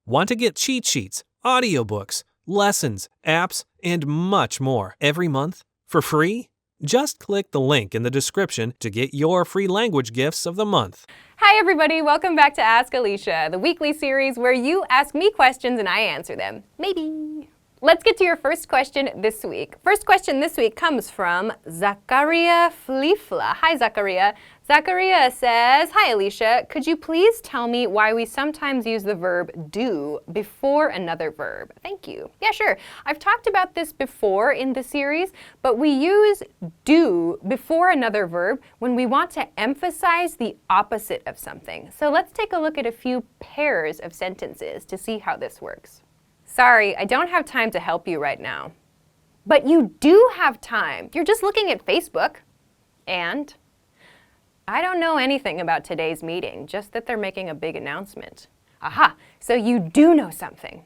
Want to get cheat sheets, audiobooks, lessons, apps, and much more every month for free? Just click the link in the description to get your free language gifts of the month. Hi everybody, welcome back to Ask Alisha, the weekly series where you ask me questions and I answer them. Maybe. Let's get to your first question this week. First question this week comes from Zakaria Flifla. Hi Zakaria. Zakaria says, Hi Alisha, could you please tell me why we sometimes use the verb do before another verb? Thank you. Yeah, sure. I've talked about this before in the series, but we use do before another verb when we want to emphasize the opposite of something. So let's take a look at a few pairs of sentences to see how this works. Sorry, I don't have time to help you right now. But you do have time. You're just looking at Facebook. And I don't know anything about today's meeting, just that they're making a big announcement. Aha, so you do know something.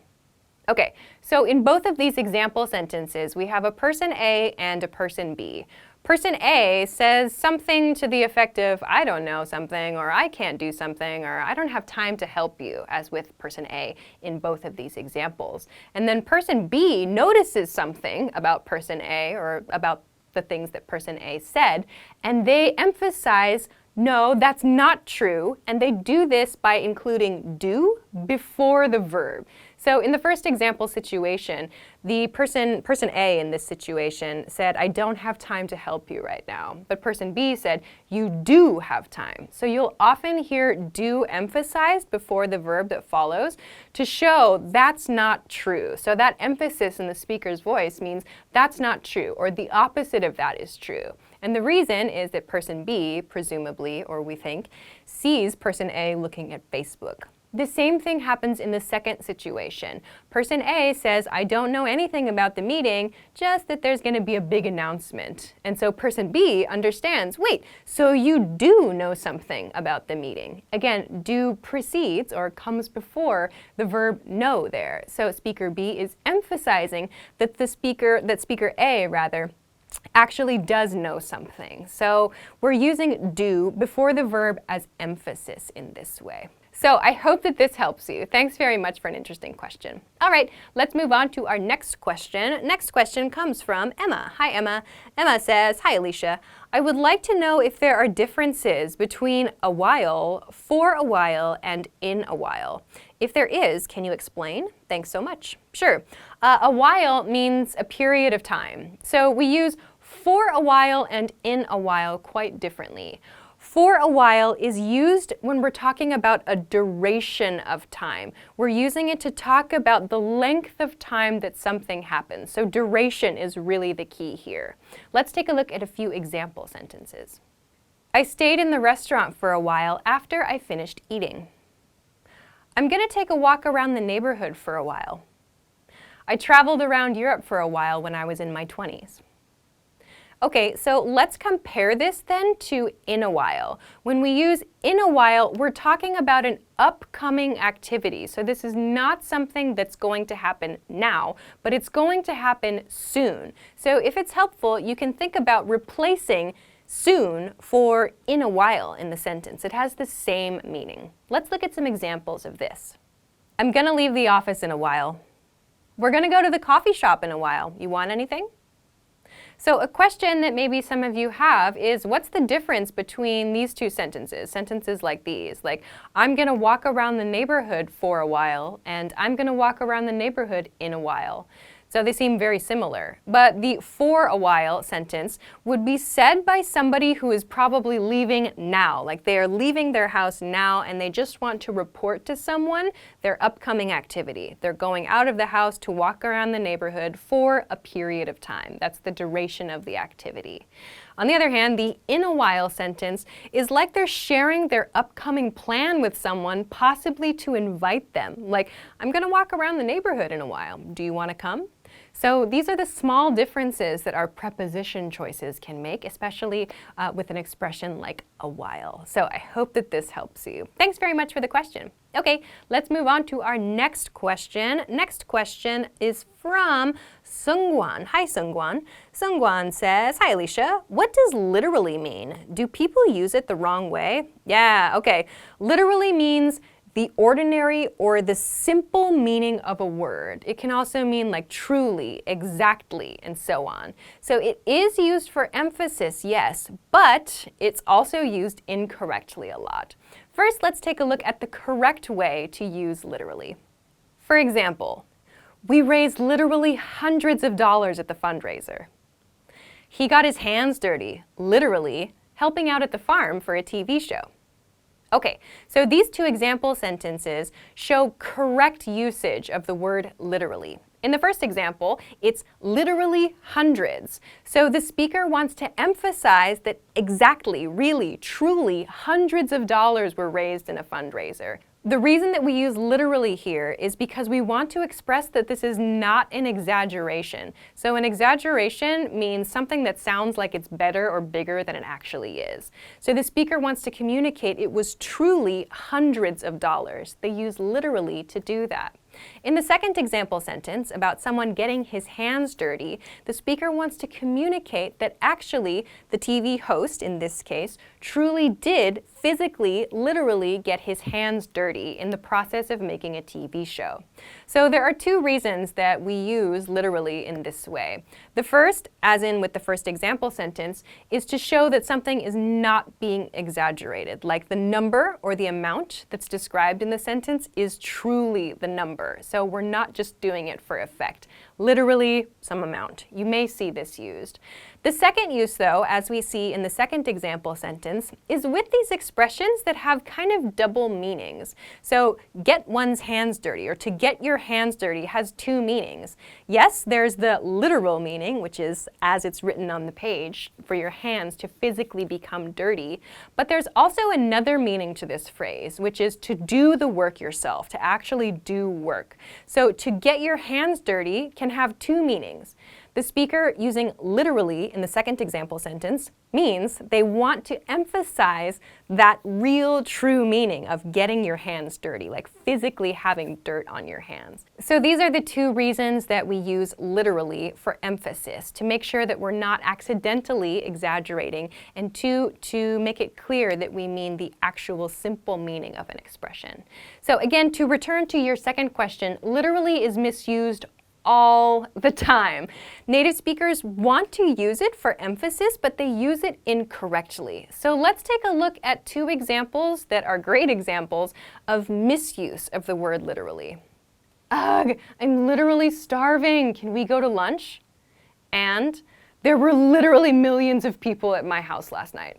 Okay, so in both of these example sentences, we have a person A and a person B. Person A says something to the effect of, I don't know something, or I can't do something, or I don't have time to help you, as with person A in both of these examples. And then person B notices something about person A, or about the things that person A said, and they emphasize, no, that's not true, and they do this by including do before the verb. So in the first example situation, the person A in this situation said, I don't have time to help you right now. But person B said, you do have time. So you'll often hear do emphasized before the verb that follows to show that's not true. So that emphasis in the speaker's voice means that's not true, or the opposite of that is true. And the reason is that person B, presumably, or we think, sees person A looking at Facebook. The same thing happens in the second situation. Person A says, I don't know anything about the meeting, just that there's going to be a big announcement. And so person B understands, wait, so you do know something about the meeting. Again, do precedes or comes before the verb know there. So speaker B is emphasizing that speaker A actually does know something. So we're using do before the verb as emphasis in this way. So I hope that this helps you. Thanks very much for an interesting question. All right, let's move on to our next question. Next question comes from Emma. Hi, Emma. Emma says, Hi, Alisha. I would like to know if there are differences between a while, for a while, and in a while. If there is, can you explain? Thanks so much. Sure. A while means a period of time. So we use for a while and in a while quite differently. For a while is used when we're talking about a duration of time. We're using it to talk about the length of time that something happens. So duration is really the key here. Let's take a look at a few example sentences. I stayed in the restaurant for a while after I finished eating. I'm going to take a walk around the neighborhood for a while. I traveled around Europe for a while when I was in my 20s. Okay, so let's compare this then to in a while. When we use in a while, we're talking about an upcoming activity. So this is not something that's going to happen now, but it's going to happen soon. So if it's helpful, you can think about replacing soon for in a while in the sentence. It has the same meaning. Let's look at some examples of this. I'm gonna leave the office in a while. We're gonna go to the coffee shop in a while. You want anything? So a question that maybe some of you have is, what's the difference between these two sentences? Sentences like these, like, I'm gonna walk around the neighborhood for a while, and I'm gonna walk around the neighborhood in a while. So they seem very similar. But the for a while sentence would be said by somebody who is probably leaving now, like they are leaving their house now and they just want to report to someone their upcoming activity. They're going out of the house to walk around the neighborhood for a period of time. That's the duration of the activity. On the other hand, the in a while sentence is like they're sharing their upcoming plan with someone, possibly to invite them. Like, I'm gonna walk around the neighborhood in a while. Do you wanna come? So these are the small differences that our preposition choices can make, especially with an expression like a while. So I hope that this helps you. Thanks very much for the question. Okay, let's move on to our next question. Next question is from Seungwan. Hi, Seungwan. Seungwan says, Hi, Alisha. What does literally mean? Do people use it the wrong way? Yeah, okay. Literally means the ordinary or the simple meaning of a word. It can also mean like truly, exactly, and so on. So it is used for emphasis, yes, but it's also used incorrectly a lot. First, let's take a look at the correct way to use literally. For example, we raised literally hundreds of dollars at the fundraiser. He got his hands dirty, literally, helping out at the farm for a TV show. Okay, so these two example sentences show correct usage of the word literally. In the first example, it's literally hundreds. So the speaker wants to emphasize that exactly, really, truly, hundreds of dollars were raised in a fundraiser. The reason that we use literally here is because we want to express that this is not an exaggeration. So an exaggeration means something that sounds like it's better or bigger than it actually is. So the speaker wants to communicate it was truly hundreds of dollars. They use literally to do that. In the second example sentence about someone getting his hands dirty, the speaker wants to communicate that actually the TV host, in this case, truly did physically, literally get his hands dirty in the process of making a TV show. So there are two reasons that we use literally in this way. The first, as in with the first example sentence, is to show that something is not being exaggerated, like the number or the amount that's described in the sentence is truly the number. So we're not just doing it for effect. Literally, some amount. You may see this used. The second use, though, as we see in the second example sentence, is with these expressions that have kind of double meanings. So, get one's hands dirty, or to get your hands dirty, has two meanings. Yes, there's the literal meaning, which is as it's written on the page, for your hands to physically become dirty. But there's also another meaning to this phrase, which is to do the work yourself, to actually do work. So, to get your hands dirty can have two meanings. The speaker using literally in the second example sentence means they want to emphasize that real, true meaning of getting your hands dirty, like physically having dirt on your hands. So these are the two reasons that we use literally for emphasis, to make sure that we're not accidentally exaggerating, and two, to make it clear that we mean the actual simple meaning of an expression. So again, to return to your second question, literally is misused all the time. Native speakers want to use it for emphasis, but they use it incorrectly. So let's take a look at two examples that are great examples of misuse of the word literally. Ugh, I'm literally starving. Can we go to lunch? And there were literally millions of people at my house last night.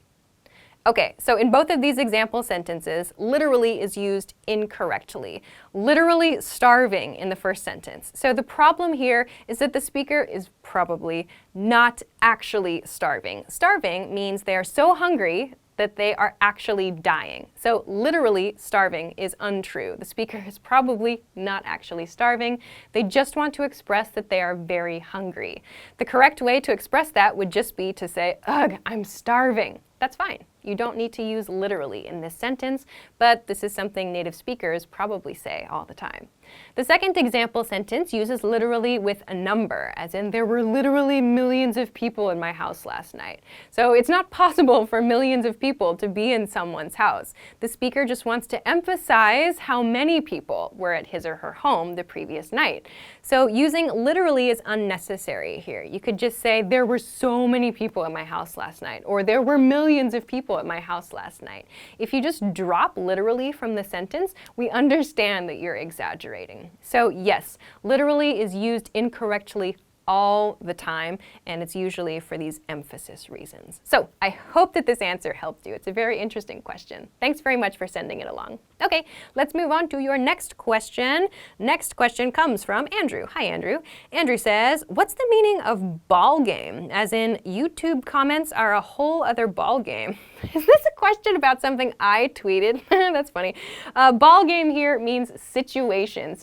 Okay, so in both of these example sentences, literally is used incorrectly. Literally starving in the first sentence. So the problem here is that the speaker is probably not actually starving. Starving means they are so hungry that they are actually dying. So literally starving is untrue. The speaker is probably not actually starving. They just want to express that they are very hungry. The correct way to express that would just be to say, ugh, I'm starving. That's fine. You don't need to use literally in this sentence, but this is something native speakers probably say all the time. The second example sentence uses literally with a number, as in there were literally millions of people in my house last night. So it's not possible for millions of people to be in someone's house. The speaker just wants to emphasize how many people were at his or her home the previous night. So using literally is unnecessary here. You could just say there were so many people at my house last night, or there were millions of people at my house last night. If you just drop literally from the sentence, we understand that you're exaggerating. So yes, literally is used incorrectly all the time, and it's usually for these emphasis reasons. So I hope that this answer helped you. It's a very interesting question. Thanks very much for sending it along. Okay, let's move on to your next question. Next question comes from Andrew. Hi, Andrew. Andrew says, what's the meaning of ball game? As in, YouTube comments are a whole other ball game. Is this a question about something I tweeted? That's funny. Ball game here means situation.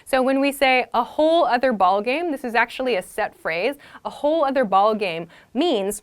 So when we say a whole other ball game, this is actually a set phrase. A whole other ball game means,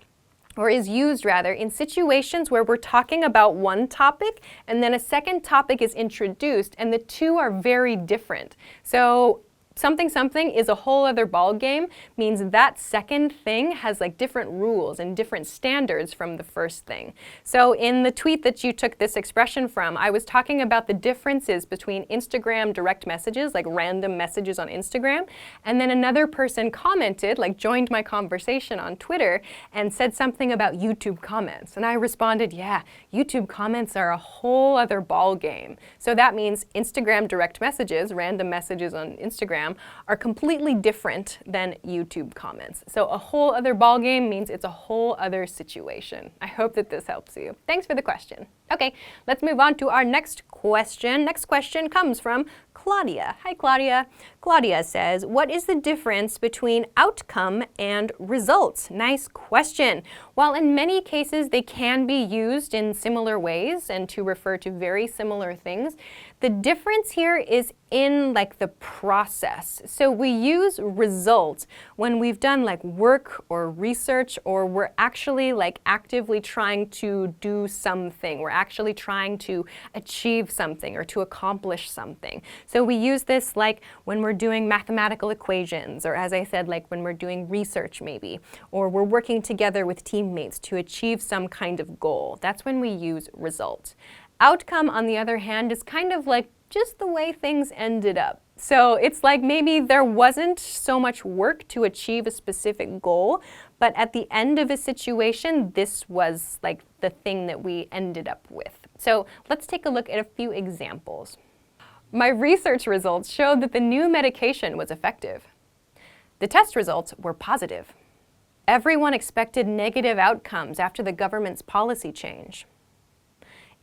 or is used rather, in situations where we're talking about one topic and then a second topic is introduced and the two are very different. So something something is a whole other ball game means that second thing has like different rules and different standards from the first thing. So in the tweet that you took this expression from, I was talking about the differences between Instagram direct messages, like random messages on Instagram, and then another person commented, like joined my conversation on Twitter and said something about YouTube comments. And I responded, yeah, YouTube comments are a whole other ball game. So that means Instagram direct messages, random messages on Instagram, are completely different than YouTube comments. So a whole other ballgame means it's a whole other situation. I hope that this helps you. Thanks for the question. Okay, let's move on to our next question. Next question comes from Claudia. Hi, Claudia. Claudia says, what is the difference between outcome and results? Nice question. While in many cases they can be used in similar ways and to refer to very similar things, the difference here is in like the process. So we use results when we've done like work or research, or we're actually like actively trying to do something. We're actually trying to achieve something or to accomplish something. So we use this like when we're doing mathematical equations, or as I said, like when we're doing research maybe, or we're working together with teammates to achieve some kind of goal. That's when we use result. Outcome, on the other hand, is kind of like just the way things ended up. So it's like maybe there wasn't so much work to achieve a specific goal, but at the end of a situation, this was like the thing that we ended up with. So let's take a look at a few examples. My research results showed that the new medication was effective. The test results were positive. Everyone expected negative outcomes after the government's policy change.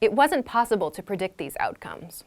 It wasn't possible to predict these outcomes.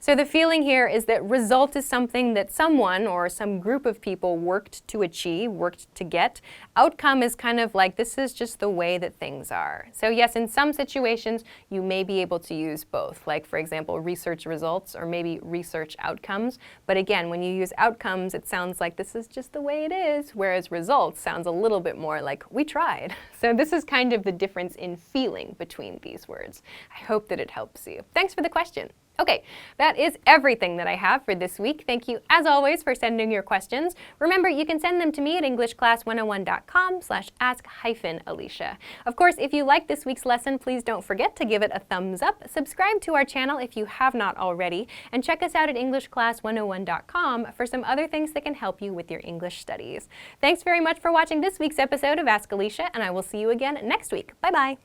So the feeling here is that result is something that someone or some group of people worked to achieve, worked to get. Outcome is kind of like this is just the way that things are. So yes, in some situations you may be able to use both, like for example research results or maybe research outcomes. But again, when you use outcomes, it sounds like this is just the way it is, whereas results sounds a little bit more like we tried. So this is kind of the difference in feeling between these words. I hope that it helps you. Thanks for the question. Okay, that is everything that I have for this week. Thank you, as always, for sending your questions. Remember, you can send them to me at englishclass101.com/ask-Alisha. Of course, if you like this week's lesson, please don't forget to give it a thumbs up, subscribe to our channel if you have not already, and check us out at englishclass101.com for some other things that can help you with your English studies. Thanks very much for watching this week's episode of Ask Alisha, and I will see you again next week. Bye-bye.